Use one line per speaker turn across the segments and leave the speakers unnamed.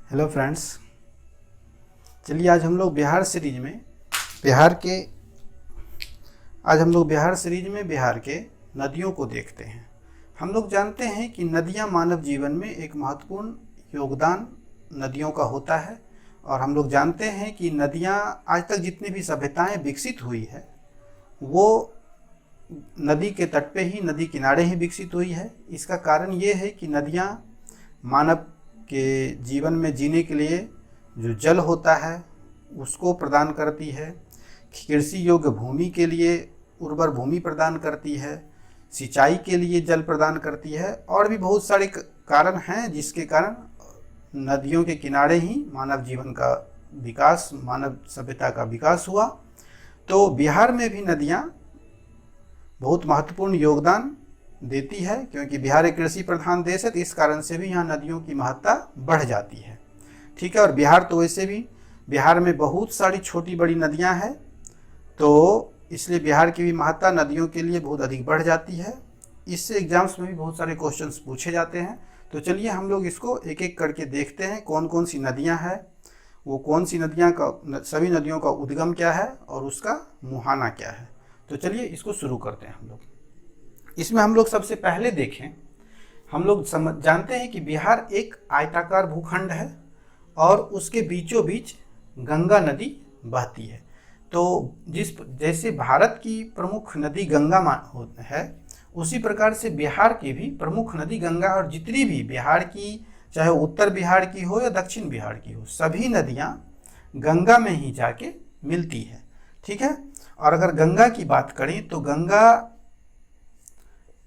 Hello friends, चलिए आज हम लोग बिहार सीरीज में बिहार के नदियों को देखते हैं। हम लोग जानते हैं कि नदियां मानव जीवन में एक महत्वपूर्ण योगदान नदियों का होता है और हम लोग जानते हैं कि नदियां आज तक जितनी भी सभ्यताएं विकसित हुई है वो नदी के तट पे ही, नदी किनारे ही विकसित हुई है। इसका कारण ये है कि नदियां मानव के जीवन में जीने के लिए जो जल होता है उसको प्रदान करती है, कृषि योग्य भूमि के लिए उर्वर भूमि प्रदान करती है, सिंचाई के लिए जल प्रदान करती है और भी बहुत सारे कारण हैं जिसके कारण नदियों के किनारे ही मानव जीवन का विकास, मानव सभ्यता का विकास हुआ। तो बिहार में भी नदियाँ बहुत महत्वपूर्ण योगदान देती है क्योंकि बिहार एक कृषि प्रधान देश है, तो इस कारण से भी यहाँ नदियों की महत्ता बढ़ जाती है। ठीक है, और बिहार तो वैसे भी बिहार में बहुत सारी छोटी बड़ी नदियाँ हैं, तो इसलिए बिहार की भी महत्ता नदियों के लिए बहुत अधिक बढ़ जाती है। इससे एग्जाम्स में भी बहुत सारे क्वेश्चंस पूछे जाते हैं। तो चलिए हम लोग इसको एक एक करके देखते हैं कौन कौन सी नदियाँ हैं, वो कौन सी नदियाँ का, सभी नदियों का उद्गम क्या है और उसका मुहाना क्या है। तो चलिए इसको शुरू करते हैं हम लोग। इसमें हम लोग सबसे पहले देखें, हम लोग जानते हैं कि बिहार एक आयताकार भूखंड है और उसके बीचों बीच गंगा नदी बहती है। तो जैसे भारत की प्रमुख नदी गंगा है, उसी प्रकार से बिहार की भी प्रमुख नदी गंगा, और जितनी भी बिहार की, चाहे उत्तर बिहार की हो या दक्षिण बिहार की हो, सभी नदियाँ गंगा में ही जाके मिलती है। ठीक है, और अगर गंगा की बात करें तो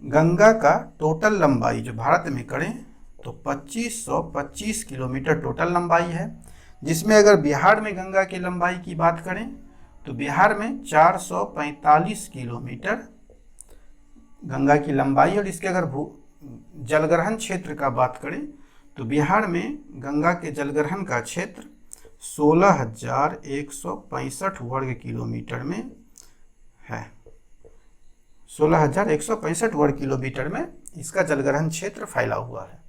गंगा का टोटल लंबाई जो भारत में करें तो 2525 किलोमीटर टोटल लंबाई है, जिसमें अगर बिहार में गंगा की लंबाई की बात करें तो बिहार में 445 किलोमीटर गंगा की लंबाई। और इसके अगर जलग्रहण क्षेत्र का बात करें तो बिहार में गंगा के जलग्रहण का क्षेत्र 16,165 वर्ग किलोमीटर में है। 16,165 वर्ग किलोमीटर में इसका जलग्रहण क्षेत्र फैला हुआ है।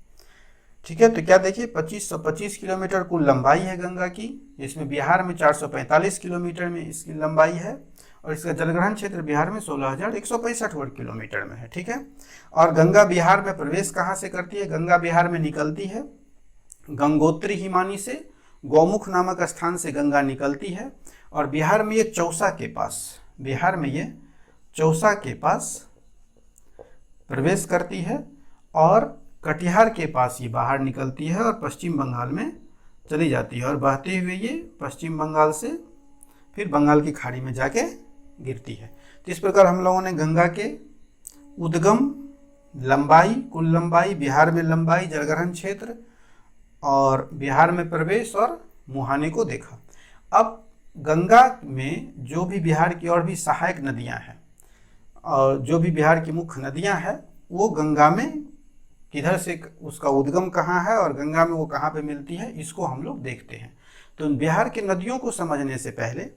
ठीक है, तो क्या देखिए 2525 किलोमीटर कुल लंबाई है गंगा की, जिसमें बिहार में 445 किलोमीटर में इसकी लंबाई है और इसका जलग्रहण क्षेत्र बिहार में 16,165 वर्ग किलोमीटर में है। ठीक है, और गंगा बिहार में प्रवेश कहाँ से करती है? गंगा बिहार में निकलती है गंगोत्री हिमानी से, गौमुख नामक स्थान से गंगा निकलती है और बिहार में ये चौसा के पास प्रवेश करती है और कटिहार के पास ये बाहर निकलती है और पश्चिम बंगाल में चली जाती है और बहते हुए ये पश्चिम बंगाल से फिर बंगाल की खाड़ी में जाके गिरती है। तो इस प्रकार हम लोगों ने गंगा के उद्गम, लंबाई, कुल लंबाई, बिहार में लंबाई, जलग्रहण क्षेत्र और बिहार में प्रवेश और मुहाने को देखा। अब गंगा में जो भी बिहार की और भी सहायक नदियां हैं और जो भी बिहार की मुख्य नदियां हैं, वो गंगा में किधर से, उसका उद्गम कहाँ है और गंगा में वो कहाँ पे मिलती है, इसको हम लोग देखते हैं। तो बिहार के नदियों को समझने से पहले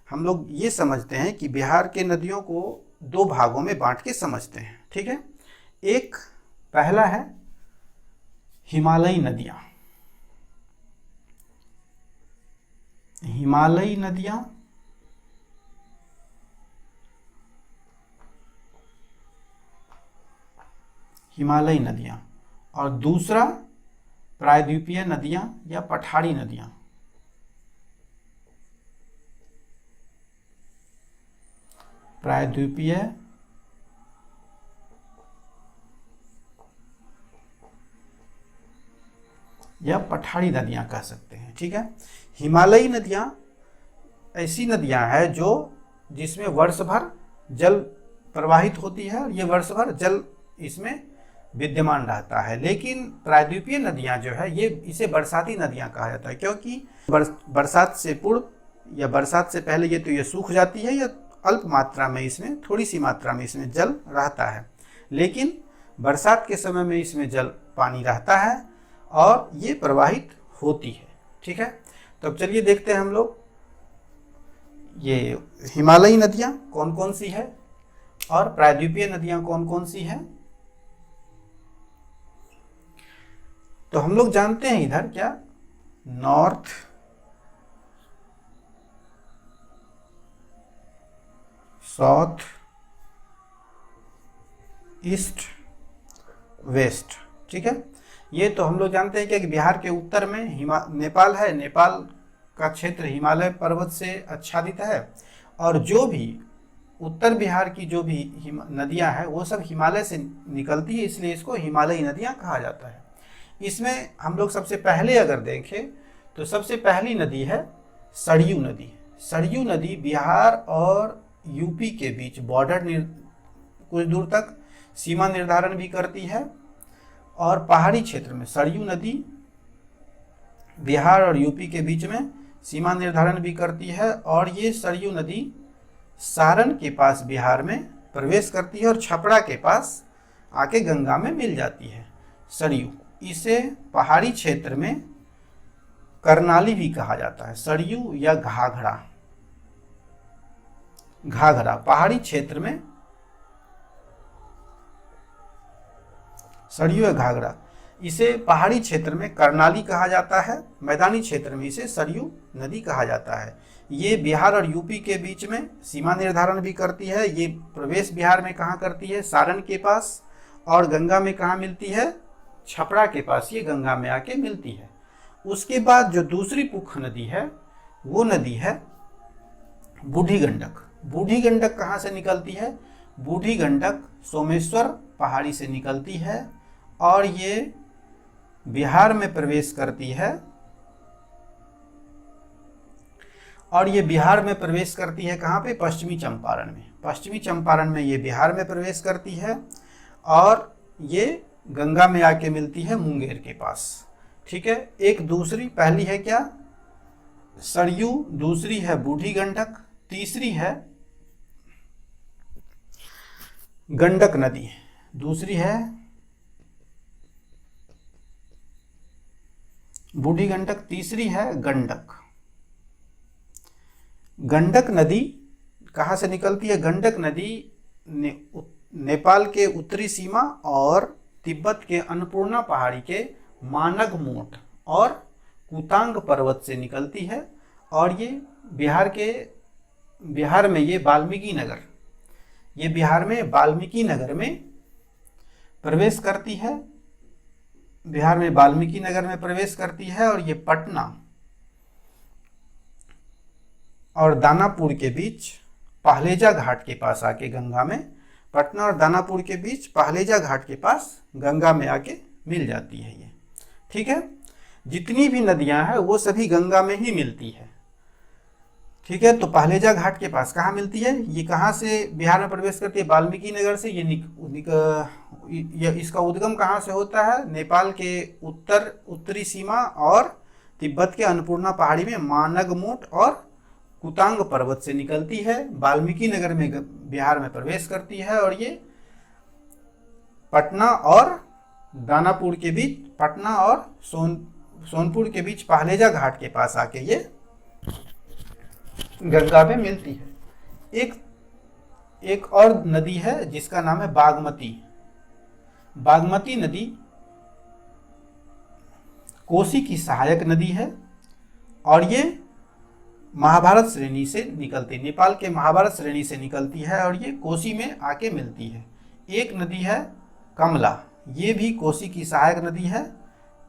हम लोग ये समझते हैं कि बिहार के नदियों को दो भागों में बांट के समझते हैं। ठीक है, एक पहला है हिमालयी नदियाँ। हिमालयी नदियाँ और दूसरा प्रायद्वीपीय नदियाँ या पठारी नदियाँ। प्रायद्वीपीय या पठारी नदियाँ कह सकते हैं। ठीक है, हिमालयी नदियाँ ऐसी नदियाँ हैं जो जिसमें वर्ष भर जल प्रवाहित होती है और ये वर्ष भर जल इसमें विद्यमान रहता है। लेकिन प्रायद्वीपीय नदियाँ जो है, ये इसे बरसाती नदियाँ कहा जाता है क्योंकि बरसात से पूर्व या बरसात से पहले ये तो ये सूख जाती है या अल्प मात्रा में, इसमें थोड़ी सी मात्रा में इसमें जल रहता है, लेकिन बरसात के समय में इसमें जल पानी रहता है और ये प्रवाहित होती है। ठीक है, तो अब चलिए देखते हैं हम लोग ये हिमालयी नदियाँ कौन कौन सी है और प्रायद्वीपीय नदियाँ कौन कौन सी हैं। तो हम लोग जानते हैं इधर क्या नॉर्थ, साउथ, ईस्ट, वेस्ट। ठीक है, ये तो हम लोग जानते हैं कि बिहार के उत्तर में नेपाल है। नेपाल का क्षेत्र हिमालय पर्वत से आच्छादित है और जो भी उत्तर बिहार की जो भी नदियां हैं वो सब हिमालय से निकलती है, इसलिए इसको हिमालयी नदियां कहा जाता है। इसमें हम लोग सबसे पहले अगर देखें तो सबसे पहली नदी है सरयू नदी। सरयू नदी बिहार और यूपी के बीच बॉर्डर कुछ दूर तक सीमा निर्धारण भी करती है और पहाड़ी क्षेत्र में सरयू नदी बिहार और यूपी के बीच में सीमा निर्धारण भी करती है। और ये सरयू नदी सारण के पास बिहार में प्रवेश करती है और छपरा के पास आके गंगा में मिल जाती है सरयू। इसे पहाड़ी क्षेत्र में कर्नाली भी कहा जाता है, सरयू या घाघरा। घाघरा पहाड़ी क्षेत्र में सरयू या घाघरा, इसे पहाड़ी क्षेत्र में कर्नाली कहा जाता है, मैदानी क्षेत्र में इसे सरयू नदी कहा जाता है। ये बिहार और यूपी के बीच में सीमा निर्धारण भी करती है। ये प्रवेश बिहार में कहाँ करती है? सारण के पास। और गंगा में कहाँ मिलती है? छपरा के पास ये गंगा में आके मिलती है। उसके बाद जो दूसरी प्रमुख नदी है वो नदी है बूढ़ी गंडक। बूढ़ी गंडक कहाँ से निकलती है? बूढ़ी गंडक सोमेश्वर पहाड़ी से निकलती है और ये बिहार में प्रवेश करती है और ये बिहार में प्रवेश करती है कहाँ पे? पश्चिमी चंपारण में। पश्चिमी चंपारण में ये बिहार में प्रवेश करती है और ये गंगा में आके मिलती है मुंगेर के पास। ठीक है, एक दूसरी, पहली है क्या? सरयू, दूसरी है बूढ़ी गंडक, तीसरी है गंडक नदी, दूसरी है बूढ़ी गंडक, तीसरी है गंडक। गंडक नदी कहाँ से निकलती है? गंडक नदी नेपाल के उत्तरी सीमा और तिब्बत के अन्नपूर्णा पहाड़ी के मानगमोट और कुतांग पर्वत से निकलती है और ये बिहार में ये वाल्मीकि नगर, ये बिहार में वाल्मीकि नगर में प्रवेश करती है। बिहार में वाल्मीकि नगर में प्रवेश करती है और ये पटना और दानापुर के बीच पहलेजा घाट के पास आके गंगा में, पटना और दानापुर के बीच पहलेजा घाट के पास गंगा में आके मिल जाती है ये। ठीक है, जितनी भी नदियां हैं वो सभी गंगा में ही मिलती है। ठीक है, तो पहलेजा घाट के पास कहाँ मिलती है? ये कहाँ से बिहार में प्रवेश करती है? वाल्मीकि नगर से। ये इसका उद्गम कहाँ से होता है? नेपाल के उत्तरी सीमा और तिब्बत के अन्नपूर्णा पहाड़ी में मानगमोट और कुतांग पर्वत से निकलती है, वाल्मीकि नगर में बिहार में प्रवेश करती है और ये पटना और दानापुर के बीच, पटना और सोनपुर के बीच पहलेजा घाट के पास आके ये गंगा में मिलती है। एक और नदी है जिसका नाम है बागमती। बागमती नदी कोसी की सहायक नदी है और ये महाभारत श्रेणी से निकलती, नेपाल के महाभारत श्रेणी से निकलती है और ये कोसी में आके मिलती है। एक नदी है कमला, ये भी कोसी की सहायक नदी है,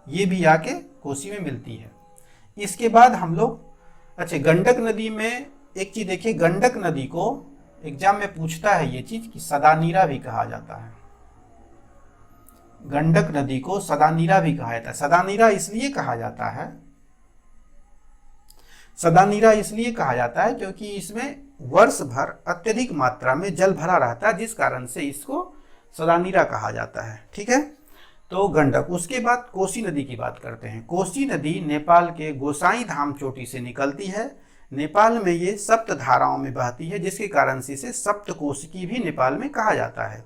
ये भी आके कोसी में मिलती है। इसके बाद हम लोग गंडक नदी में एक चीज देखिए, गंडक नदी को एग्जाम में पूछता है ये चीज कि सदानीरा भी कहा जाता है। गंडक नदी को सदानीरा भी कहा जाता है। सदानीरा इसलिए कहा जाता है, सदानीरा इसलिए कहा जाता है क्योंकि इसमें वर्ष भर अत्यधिक मात्रा में जल भरा रहता है, जिस कारण से इसको सदानीरा कहा जाता है। ठीक है, तो गंडक। उसके बाद कोसी नदी की बात करते हैं। कोसी नदी नेपाल के गोसाई धाम चोटी से निकलती है। नेपाल में ये सप्त धाराओं में बहती है, जिसके कारण से इसे सप्तकोशी भी नेपाल में कहा जाता है।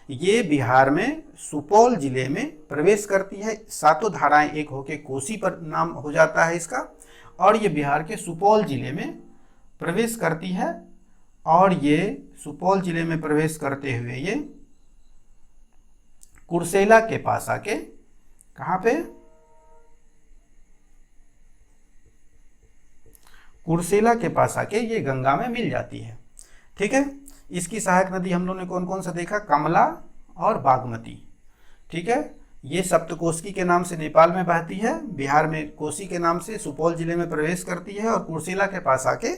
ये बिहार में सुपौल जिले में प्रवेश करती है। सातों धाराएं एक होके कोसी पर नाम हो जाता है इसका, और ये बिहार के सुपौल जिले में प्रवेश करती है और ये सुपौल जिले में प्रवेश करते हुए ये कुर्सेला के पास आके, कहाँ पे? कुर्सेला के पास आके ये गंगा में मिल जाती है। ठीक है, इसकी सहायक नदी हम लोगों ने कौन कौन सा देखा, कमला और बागमती। ठीक है, ये सप्तकोशी के नाम से नेपाल में बहती है, बिहार में कोसी के नाम से सुपौल जिले में प्रवेश करती है और कुर्सेला के पास आके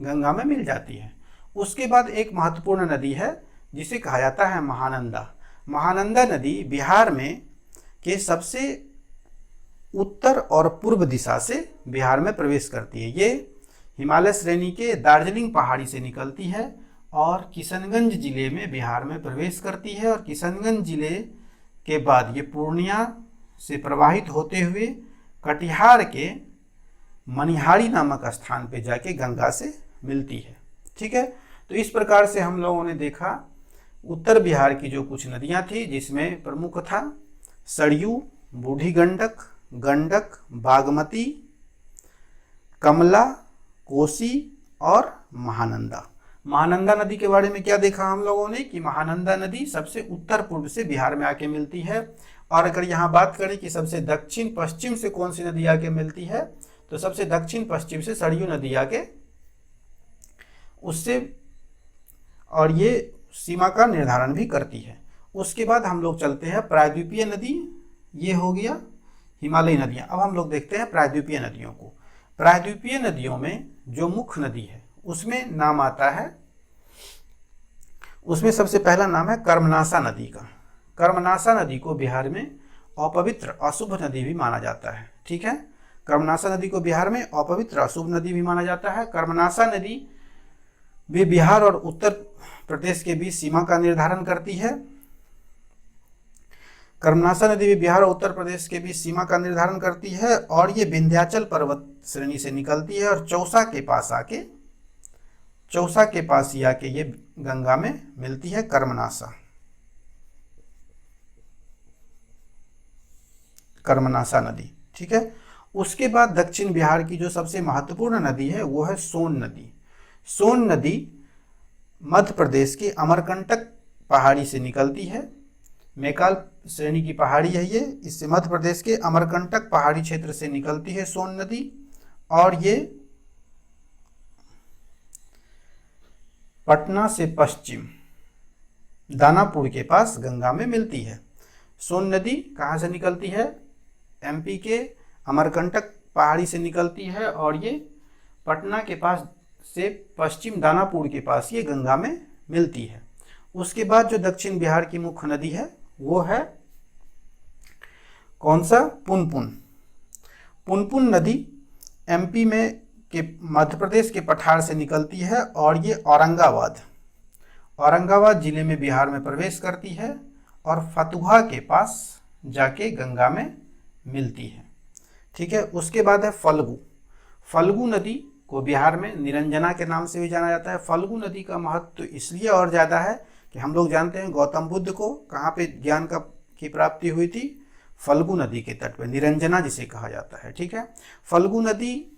गंगा में मिल जाती है। उसके बाद एक महत्वपूर्ण नदी है जिसे कहा जाता है महानंदा। महानंदा नदी बिहार में के सबसे उत्तर और पूर्व दिशा से बिहार में प्रवेश करती है। ये हिमालय श्रेणी के दार्जिलिंग पहाड़ी से निकलती है और किशनगंज जिले में बिहार में प्रवेश करती है और किशनगंज जिले के बाद ये पूर्णिया से प्रवाहित होते हुए कटिहार के मनिहारी नामक स्थान पे जाके गंगा से मिलती है। ठीक है, तो इस प्रकार से हम लोगों ने देखा उत्तर बिहार की जो कुछ नदियां थी, जिसमें प्रमुख था सरयू, बूढ़ी गंडक, गंडक, बागमती, कमला, कोसी और महानंदा। महानंदा नदी के बारे में क्या देखा हम लोगों ने कि महानंदा नदी सबसे उत्तर पूर्व से बिहार में आके मिलती है। और अगर यहाँ बात करें कि सबसे दक्षिण पश्चिम से कौन सी नदी आके मिलती है, तो सबसे दक्षिण पश्चिम से सरयू नदी आके उससे, और ये सीमा का निर्धारण भी करती है। उसके बाद हम लोग चलते हैं प्रायद्वीपीय नदी, ये हो गया हिमालयी नदियाँ। अब हम लोग देखते हैं प्रायद्वीपीय नदियों को। प्रायद्वीपीय नदियों में जो मुख्य नदी है उसमें नाम आता है, उसमें सबसे पहला नाम है कर्मनासा नदी का। कर्मनासा नदी को बिहार में अपवित्र अशुभ नदी भी माना जाता है। ठीक है, कर्मनासा नदी को बिहार में अपवित्र अशुभ नदी भी माना जाता है। कर्मनासा नदी भी बिहार और उत्तर प्रदेश के बीच सीमा का निर्धारण करती है। कर्मनासा नदी भी बिहार और उत्तर प्रदेश के बीच सीमा का निर्धारण करती है और ये विंध्याचल पर्वत श्रेणी से निकलती है और चौसा के पास ही आके ये गंगा में मिलती है कर्मनासा नदी। ठीक है, उसके बाद दक्षिण बिहार की जो सबसे महत्वपूर्ण नदी है वो है सोन नदी। सोन नदी मध्य प्रदेश के अमरकंटक पहाड़ी से निकलती है। मैकाल श्रेणी की पहाड़ी है ये, इससे मध्य प्रदेश के अमरकंटक पहाड़ी क्षेत्र से निकलती है सोन नदी और ये पटना से पश्चिम दानापुर के पास गंगा में मिलती है। सोन नदी कहाँ से निकलती है, एमपी के अमरकंटक पहाड़ी से निकलती है और ये पटना के पास से पश्चिम दानापुर के पास ये गंगा में मिलती है। उसके बाद जो दक्षिण बिहार की मुख्य नदी है वो है कौन सा, पुनपुन। पुनपुन नदी एमपी में के मध्य प्रदेश के पठार से निकलती है और ये औरंगाबाद जिले में बिहार में प्रवेश करती है और फतुहा के पास जाके गंगा में मिलती है। ठीक है, उसके बाद है फल्गु। फल्गु नदी को बिहार में निरंजना के नाम से भी जाना जाता है। फल्गु नदी का महत्व इसलिए और ज़्यादा है कि हम लोग जानते हैं गौतम बुद्ध को कहाँ पे ज्ञान की प्राप्ति हुई थी, फल्गु नदी के तट पे, निरंजना जिसे कहा जाता है। ठीक है, फल्गु नदी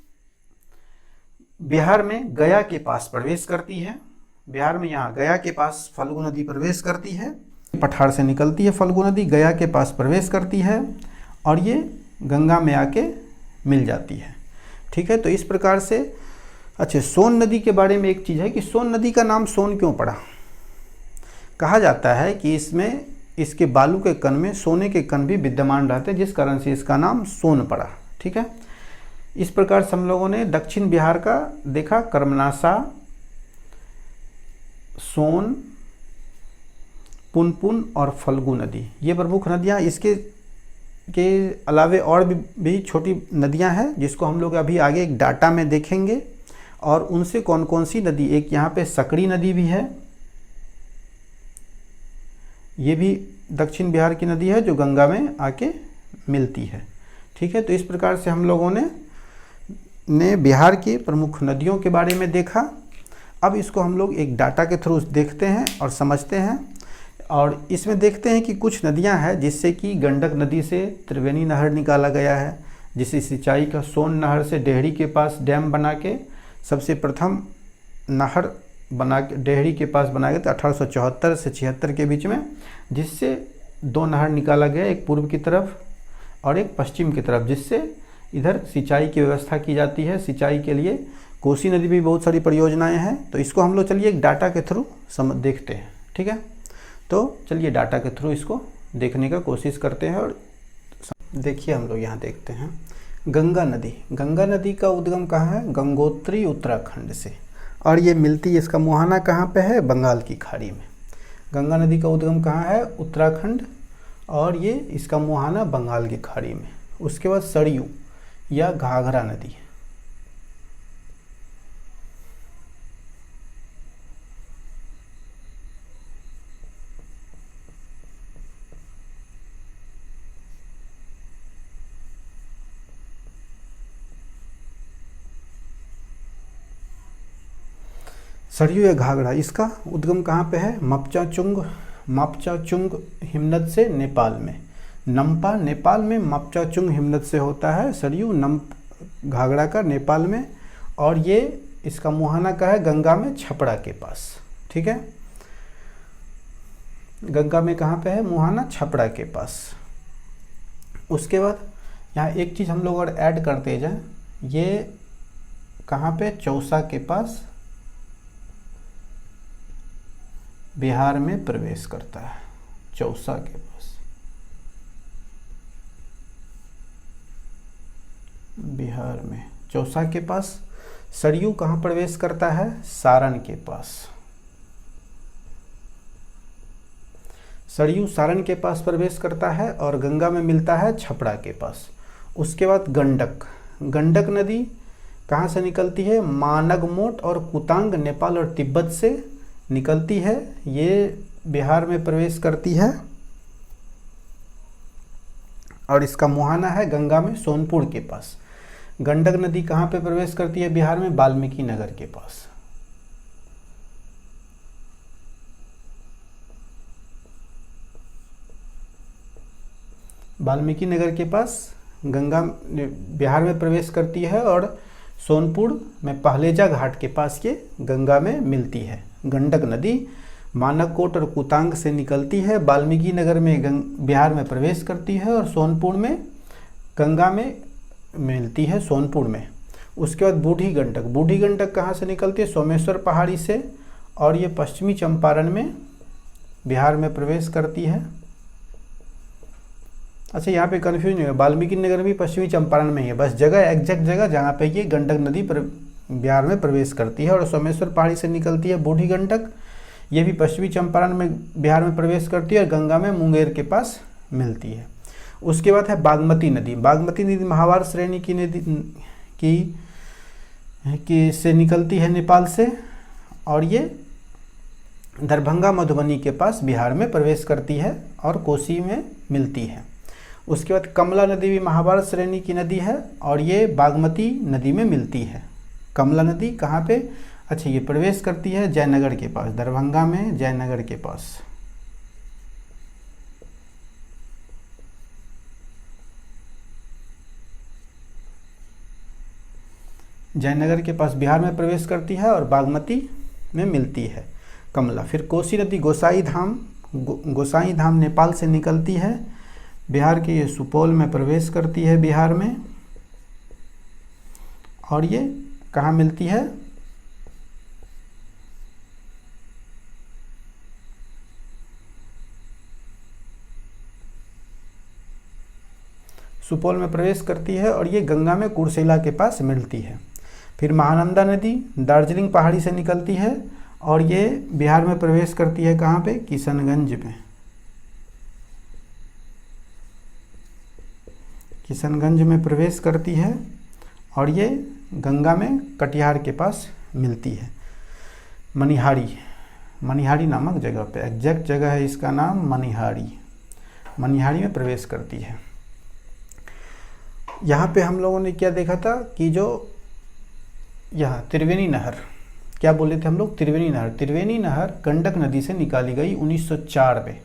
बिहार में गया के पास प्रवेश करती है। बिहार में यहाँ गया के पास फल्गु नदी प्रवेश करती है, पठार से निकलती है फल्गु नदी, गया के पास प्रवेश करती है और ये गंगा में आके मिल जाती है। ठीक है, तो इस प्रकार से अच्छा, सोन नदी के बारे में एक चीज़ है कि सोन नदी का नाम सोन क्यों पड़ा। कहा जाता है कि इसमें इसके बालू के कण में सोने के कण भी विद्यमान रहते हैं, जिस कारण से इसका नाम सोन पड़ा। ठीक है, इस प्रकार से हम लोगों ने दक्षिण बिहार का देखा, कर्मनासा, सोन, पुनपुन और फल्गु नदी, ये प्रमुख नदियाँ। इसके अलावे और भी छोटी नदियाँ हैं जिसको हम लोग अभी आगे एक डाटा में देखेंगे और उनसे कौन कौन सी नदी, एक यहाँ पे सकड़ी नदी भी है, ये भी दक्षिण बिहार की नदी है जो गंगा में आके मिलती है। ठीक है, तो इस प्रकार से हम लोगों ने बिहार की प्रमुख नदियों के बारे में देखा। अब इसको हम लोग एक डाटा के थ्रू देखते हैं और समझते हैं और इसमें देखते हैं कि कुछ नदियां हैं जिससे कि गंडक नदी से त्रिवेणी नहर निकाला गया है, जिसे सिंचाई का सोन नहर से डेहरी के पास डैम बना के सबसे प्रथम नहर बना के डेहरी के पास बनाया गया था 1874 से 76 के बीच में, जिससे दो नहर निकाला गया, एक पूर्व की तरफ और एक पश्चिम की तरफ, जिससे इधर सिंचाई की व्यवस्था की जाती है। सिंचाई के लिए कोसी नदी भी बहुत सारी परियोजनाएं हैं। तो इसको हम लोग चलिए एक डाटा के थ्रू देखते हैं, ठीक है। तो चलिए डाटा के थ्रू इसको देखने का कोशिश करते हैं। और देखिए हम लोग यहाँ देखते हैं गंगा नदी। गंगा नदी का उद्गम कहाँ है? गंगोत्री उत्तराखंड से, और ये मिलती है, इसका मुहाना कहाँ पे है? बंगाल की खाड़ी में। गंगा नदी का उद्गम कहाँ है? उत्तराखंड, और ये इसका मुहाना बंगाल की खाड़ी में। उसके बाद सरयू या घाघरा नदी, सरयू या घाघरा, इसका उद्गम कहाँ पे है? मपचाचुंग हिमनद से नेपाल में। नम्पा नेपाल में, मपचाचुंग हिमनद से होता है सरयू। घाघरा का नेपाल में, और ये इसका मुहाना का है गंगा में छपरा के पास, ठीक है। गंगा में कहाँ पे है मुहाना? छपरा के पास। उसके बाद यहाँ एक चीज़ हम लोग और ऐड करते जाएं, ये कहाँ पे? चौसा के पास, बिहार में प्रवेश करता है। चौसा के पास, बिहार में चौसा के पास। सरयू कहाँ प्रवेश करता है? सारण के पास। सरयू सारण के पास प्रवेश करता है और गंगा में मिलता है छपरा के पास। उसके बाद गंडक नदी कहाँ से निकलती है? मानगमोट और कुतांग, नेपाल और तिब्बत से निकलती है। ये बिहार में प्रवेश करती है, और इसका मुहाना है गंगा में सोनपुर के पास। गंडक नदी कहाँ पे प्रवेश करती है बिहार में? वाल्मीकि नगर के पास। वाल्मीकि नगर के पास गंगा बिहार में प्रवेश करती है, और सोनपुर में पहलेजा घाट के पास ये गंगा में मिलती है। गंडक नदी मानककोट और कुतांग से निकलती है, वाल्मीकि नगर में बिहार में प्रवेश करती है, और सोनपुर में गंगा में मिलती है, सोनपुर में। उसके बाद बूढ़ी गंडक कहाँ से निकलती है? सोमेश्वर पहाड़ी से, और ये पश्चिमी चंपारण में बिहार में प्रवेश करती है। अच्छा, यहाँ पे कन्फ्यूज नहीं है, वाल्मीकि नगर भी पश्चिमी चंपारण में ही है, बस जगह एग्जैक्ट जगह जहाँ पे ये गंडक नदी बिहार में प्रवेश करती है। और सोमेश्वर पहाड़ी से निकलती है बूढ़ी गंडक, ये भी पश्चिमी चंपारण में बिहार में प्रवेश करती है, और गंगा में मुंगेर के पास मिलती है। उसके बाद है बागमती नदी महाभारत श्रेणी की नदी की से निकलती है नेपाल से, और ये दरभंगा मधुबनी के पास बिहार में प्रवेश करती है और कोसी में मिलती है। उसके बाद कमला नदी भी महाभारत श्रेणी की नदी है, और ये बागमती नदी में मिलती है। कमला नदी कहाँ पे? अच्छा, ये प्रवेश करती है जयनगर के पास, दरभंगा में जयनगर के पास। जयनगर के पास बिहार में प्रवेश करती है और बागमती में मिलती है कमला। फिर कोसी नदी गोसाई धाम नेपाल से निकलती है, बिहार के ये सुपौल में प्रवेश करती है बिहार में, और ये कहाँ मिलती है? सुपौल में प्रवेश करती है, और ये गंगा में कुर्सेला के पास मिलती है। फिर महानंदा नदी दार्जिलिंग पहाड़ी से निकलती है, और ये बिहार में प्रवेश करती है कहाँ पे? किशनगंज में। किशनगंज में प्रवेश करती है, और ये गंगा में कटिहार के पास मिलती है। मनिहारी नामक जगह पे, एग्जैक्ट जगह है इसका नाम मनिहारी में प्रवेश करती है। यहाँ पे हम लोगों ने क्या देखा था कि जो यहाँ त्रिवेणी नहर, क्या बोले थे हम लोग? त्रिवेणी नहर गंडक नदी से निकाली गई 1904 में।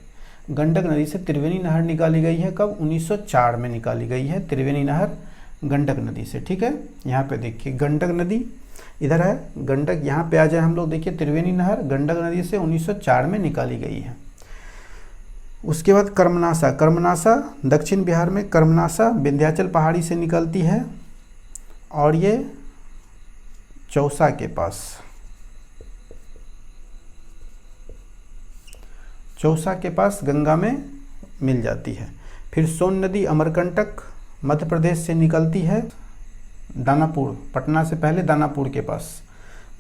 गंडक नदी से त्रिवेणी नहर निकाली गई है कब? 1904 में निकाली गई है त्रिवेणी नहर गंडक नदी से, ठीक है। यहाँ पे देखिए गंडक नदी इधर है, गंडक यहाँ पे आ जाए हम लोग, देखिए त्रिवेणी नहर गंडक नदी से 1904 में निकाली गई है। उसके बाद कर्मनासा दक्षिण बिहार में कर्मनासा विंध्याचल पहाड़ी से निकलती है, और ये चौसा के पास, चौसा के पास गंगा में मिल जाती है। फिर सोन नदी अमरकंटक मध्य प्रदेश से निकलती है, दानापुर, पटना से पहले दानापुर के पास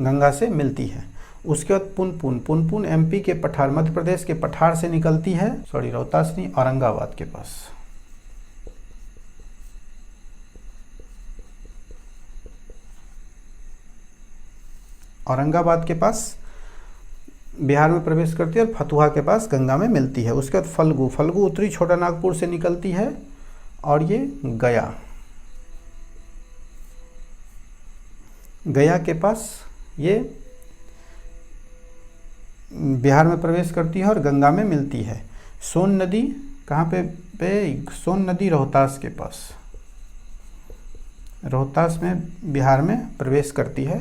गंगा से मिलती है। उसके बाद पुनपुन, पुनपुन एमपी के पठार, मध्य प्रदेश के पठार से निकलती है, रोहतास नहीं, औरंगाबाद के पास। औरंगाबाद के पास बिहार में प्रवेश करती है और फतुहा के पास गंगा में मिलती है। उसके बाद फल्गु, फल्गु उत्तरी छोटा नागपुर से निकलती है और ये गया, गया के पास ये बिहार में प्रवेश करती है और गंगा में मिलती है। सोन नदी कहाँ पे सोन नदी रोहतास के पास, रोहतास में बिहार में प्रवेश करती है।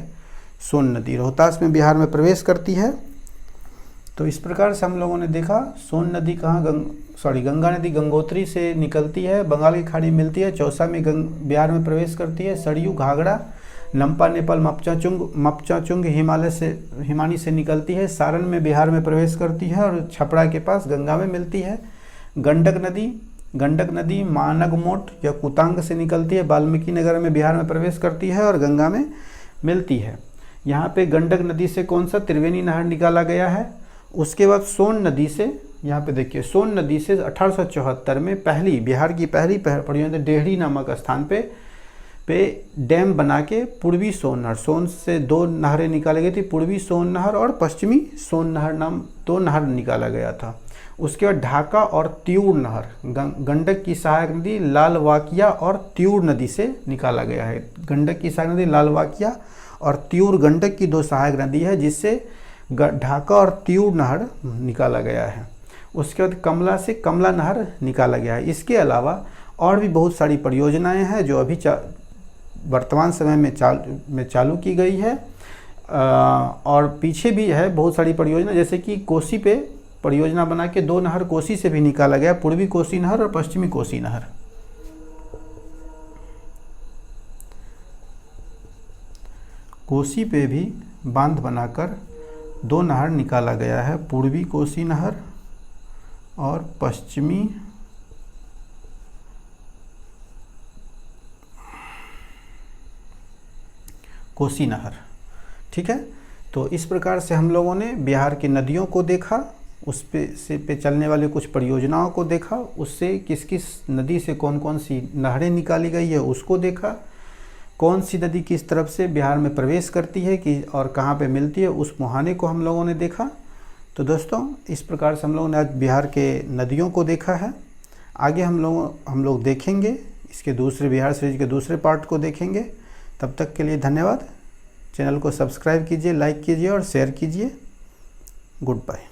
सोन नदी रोहतास में बिहार में प्रवेश करती है। तो इस प्रकार से हम लोगों ने देखा सोन नदी कहाँ गंगा नदी गंगोत्री से निकलती है, बंगाल की खाड़ी मिलती है, चौसा में बिहार में प्रवेश करती है। सरयू, घाघरा, नम्पा नेपाल, मपचाचुंग हिमानी से निकलती है, सारण में बिहार में प्रवेश करती है और छपरा के पास गंगा में मिलती है। गंडक नदी मानगमोट या कुतांग से निकलती है, वाल्मीकि नगर में बिहार में प्रवेश करती है और गंगा में मिलती है। यहाँ पे गंडक नदी से कौन सा त्रिवेणी नहर निकाला गया है। उसके बाद सोन नदी से, यहाँ पे देखिए सोन नदी से 1874 में बिहार की पहली परियोजना डेहरी नामक स्थान पे डैम बना के पूर्वी सोन नहर, सोन से 2 नहरें निकाली गई थी, पूर्वी सोन नहर और पश्चिमी सोन नहर नाम 2 नहर निकाला गया था। उसके बाद ढाका और त्यूर नहर, गंडक की सहायक नदी लालवाकिया और त्यूर नदी से निकाला गया है। गंडक की सहायक नदी लालवाकिया और त्यूर गंडक की 2 सहायक नदी है, जिससे ढाका और त्यूर नहर निकाला गया है। उसके बाद कमला से कमला नहर निकाला गया है। इसके अलावा और भी बहुत सारी परियोजनाएं हैं जो अभी वर्तमान समय में चालू की गई है और पीछे भी है बहुत सारी परियोजना, जैसे कि कोसी पे परियोजना बना के 2 नहर कोसी से भी निकाला गया, पूर्वी कोसी नहर और पश्चिमी कोसी नहर। कोसी पे भी बांध बनाकर 2 नहर निकाला गया है, पूर्वी कोसी नहर और पश्चिमी कोसी नहर। ठीक है, तो इस प्रकार से हम लोगों ने बिहार की नदियों को देखा, उस पे चलने वाले कुछ परियोजनाओं को देखा, उससे किस किस नदी से कौन कौन सी नहरें निकाली गई है उसको देखा, कौन सी नदी किस तरफ से बिहार में प्रवेश करती है कि और कहाँ पे मिलती है, उस मुहाने को हम लोगों ने देखा। तो दोस्तों इस प्रकार से हम लोगों ने आज बिहार के नदियों को देखा है। आगे हम लोग देखेंगे इसके दूसरे बिहार सीरीज के दूसरे पार्ट को देखेंगे। तब तक के लिए धन्यवाद। चैनल को सब्सक्राइब कीजिए, लाइक कीजिए और शेयर कीजिए। Good bye.